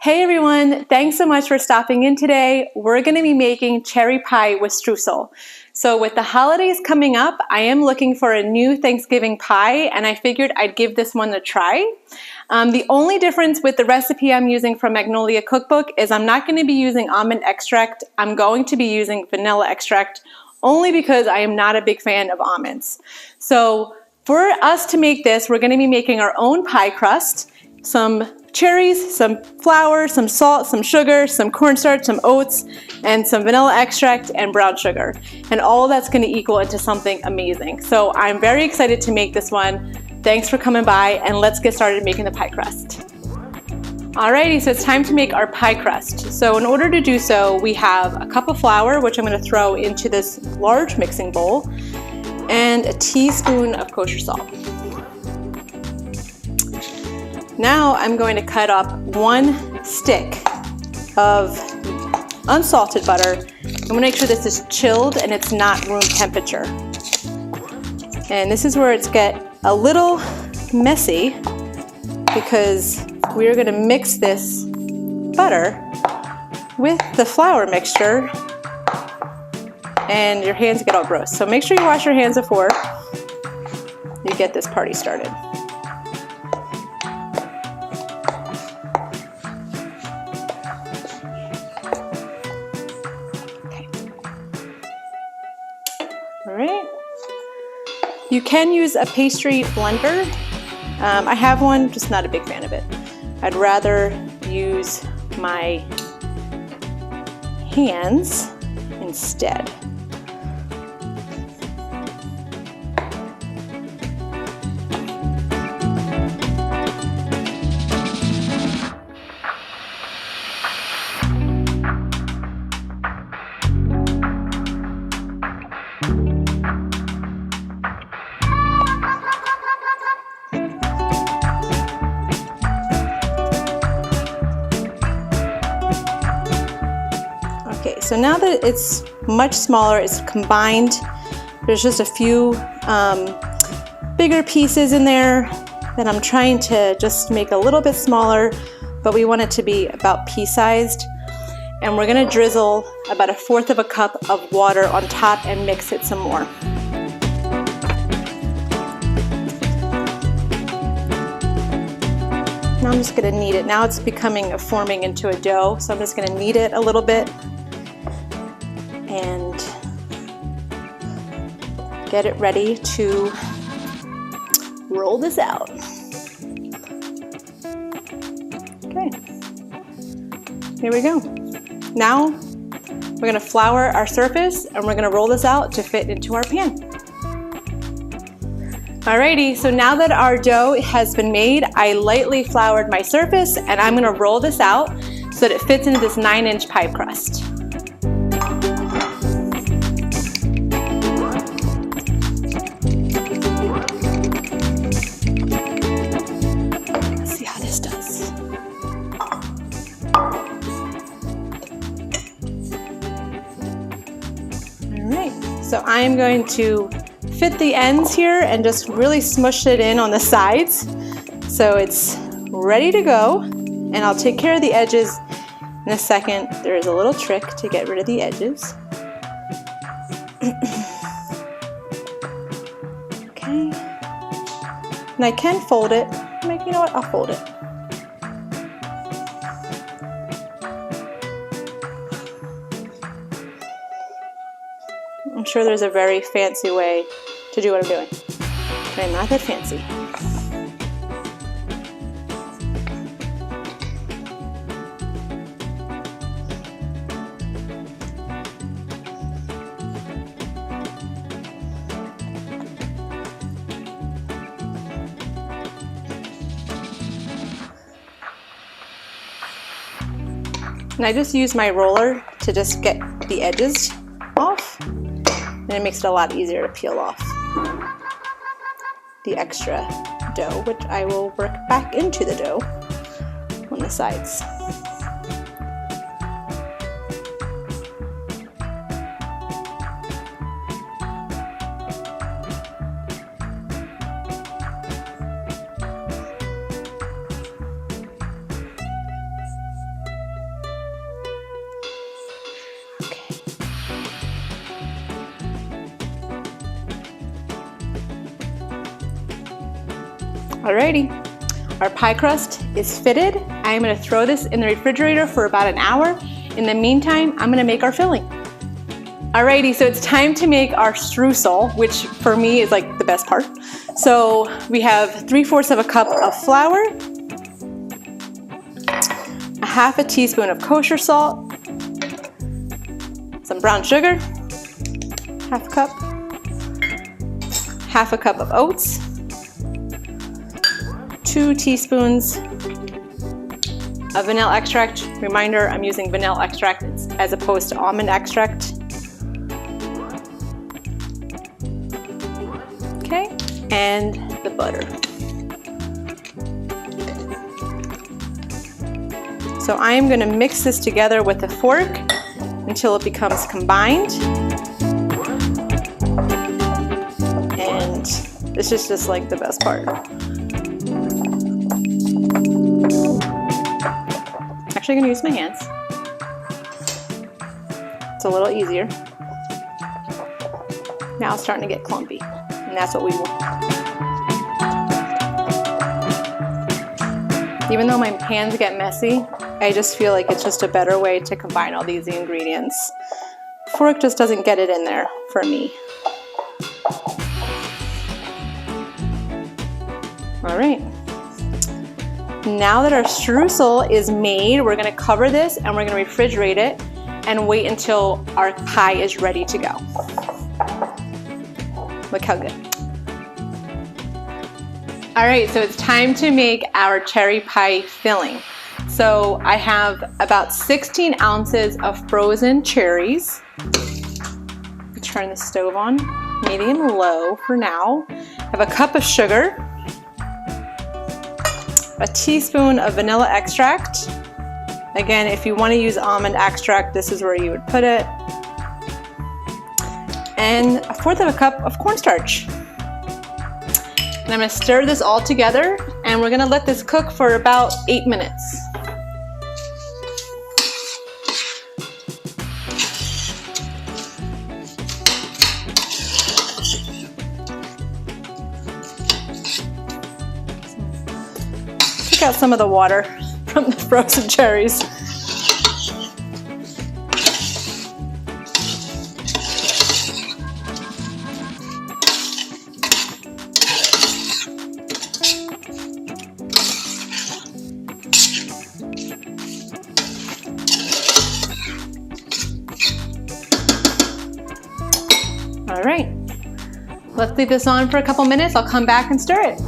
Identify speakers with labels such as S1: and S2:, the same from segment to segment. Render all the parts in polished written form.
S1: Hey everyone, thanks so much for stopping in today. We're going to be making cherry pie with streusel. So with the holidays coming up, I am looking for a new Thanksgiving pie and I figured I'd give this one a try. The only difference with the recipe I'm using from Magnolia Cookbook is I'm not going to be using almond extract. I'm going to be using vanilla extract only because I am not a big fan of almonds. So for us to make this, we're going to be making our own pie crust, some cherries, some flour, some salt, some sugar, some cornstarch, some oats, and some vanilla extract and brown sugar. And all of that's going to equal into something amazing. So I'm very excited to make this one. Thanks for coming by, and let's get started making the pie crust. Alrighty, so it's time to make our pie crust. So in order to do so, we have a cup of flour, which I'm going to throw into this large mixing bowl, and a teaspoon of kosher salt. Now I'm going to cut up 1 stick of unsalted butter. I'm going to make sure this is chilled and it's not room temperature. And this is where it's get a little messy because we are going to mix this butter with the flour mixture and your hands get all gross. So make sure you wash your hands before you get this party started. You can use a pastry blender. I have one, just not a big fan of it. I'd rather use my hands instead. So now that it's much smaller, it's combined, there's just a few bigger pieces in there that I'm trying to just make a little bit smaller, but we want it to be about pea-sized. And we're gonna drizzle about 1/4 cup of water on top and mix it some more. Now I'm just gonna knead it. Now it's forming into a dough, so I'm just gonna knead it a little bit and get it ready to roll this out. Okay, here we go. Now we're gonna flour our surface and we're gonna roll this out to fit into our pan. Alrighty, so now that our dough has been made, I lightly floured my surface and I'm gonna roll this out so that it fits into this 9-inch pie crust. So I am going to fit the ends here and just really smush it in on the sides so it's ready to go, and I'll take care of the edges in a second. There is a little trick to get rid of the edges. Okay, and I can fold it. You know what, I'll fold it. I'm sure there's a very fancy way to do what I'm doing, but I'm not that fancy. And I just use my roller to just get the edges off. And it makes it a lot easier to peel off the extra dough, which I will work back into the dough on the sides. Alrighty, our pie crust is fitted. I'm gonna throw this in the refrigerator for about an hour. In the meantime, I'm gonna make our filling. Alrighty, so it's time to make our streusel, which for me is like the best part. So we have 3/4 of a cup of flour, a 1/2 teaspoon of kosher salt, some brown sugar, 1/2 cup, 1/2 cup of oats, 2 teaspoons of vanilla extract. Reminder, I'm using vanilla extract as opposed to almond extract. Okay, and the butter. So I am going to mix this together with a fork until it becomes combined. And this is just like the best part. Actually, I'm going to use my hands. It's a little easier. Now it's starting to get clumpy, and that's what we want. Even though my hands get messy, I just feel like it's just a better way to combine all these ingredients. Fork just doesn't get it in there for me. All right. Now that our streusel is made, we're gonna cover this and we're gonna refrigerate it and wait until our pie is ready to go. Look how good. All right, so it's time to make our cherry pie filling. So I have about 16 ounces of frozen cherries. Turn the stove on, medium low for now. I have a cup of sugar, a teaspoon of vanilla extract. Again, if you want to use almond extract, this is where you would put it. And 1/4 of a cup of cornstarch. And I'm going to stir this all together, and we're going to let this cook for about 8 minutes. Take out some of the water from the frozen cherries. All right, let's leave this on for a couple minutes. I'll come back and stir it.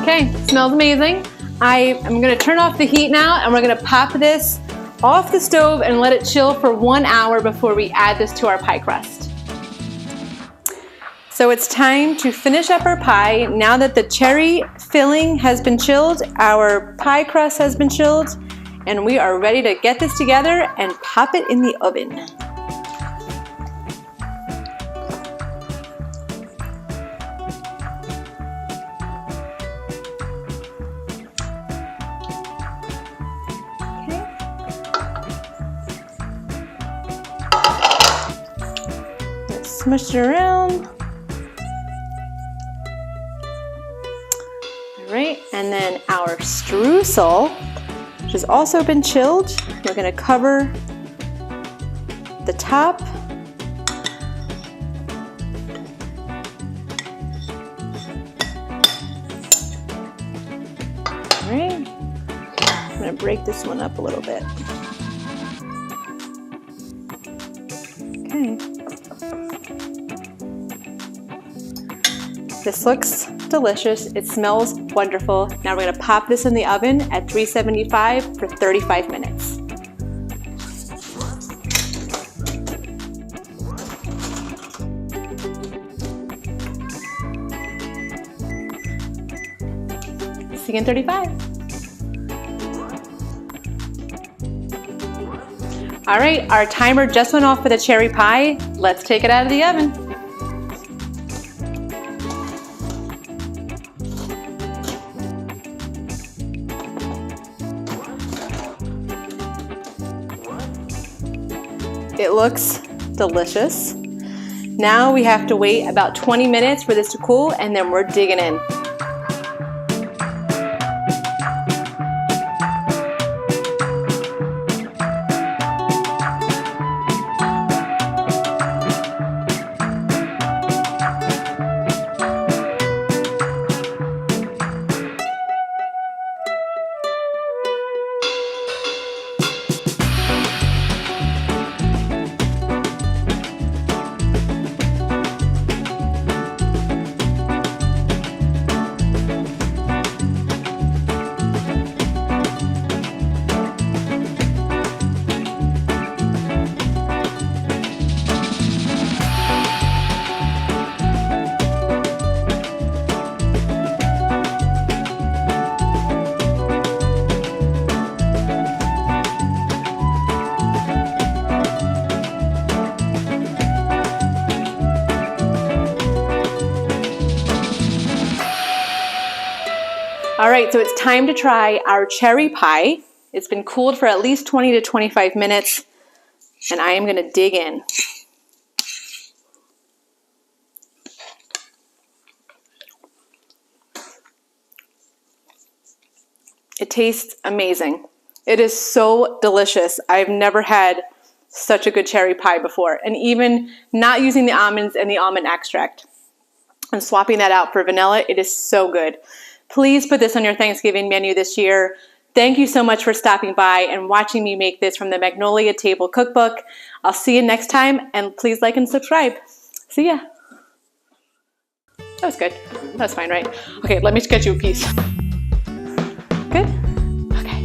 S1: Okay, smells amazing. I am gonna turn off the heat now, and we're gonna pop this off the stove and let it chill for 1 hour before we add this to our pie crust. So it's time to finish up our pie. Now that the cherry filling has been chilled, our pie crust has been chilled, and we are ready to get this together and pop it in the oven. Smush it around. All right, and then our streusel, which has also been chilled, we're going to cover the top I'm gonna break this one up a little bit. Okay. This looks delicious. It smells wonderful. Now we're gonna pop this in the oven at 375 for 35 minutes. See you in 35. All right, our timer just went off for the cherry pie. Let's take it out of the oven. It looks delicious. Now we have to wait about 20 minutes for this to cool, and then we're digging in. All right, so it's time to try our cherry pie. It's been cooled for at least 20 to 25 minutes, and I am gonna dig in. It tastes amazing. It is so delicious. I've never had such a good cherry pie before, and even not using the almonds and the almond extract and swapping that out for vanilla, it is so good. Please put this on your Thanksgiving menu this year. Thank you so much for stopping by and watching me make this from the Magnolia Table Cookbook. I'll see you next time, and please like and subscribe. See ya. That was good. That was fine, right? Okay, let me get you a piece. Good? Okay.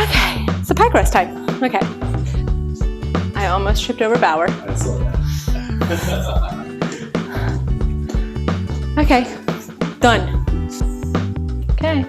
S1: Okay, it's a pie crust time. Okay. I almost tripped over Bauer.
S2: I saw that.
S1: Okay, done. Okay.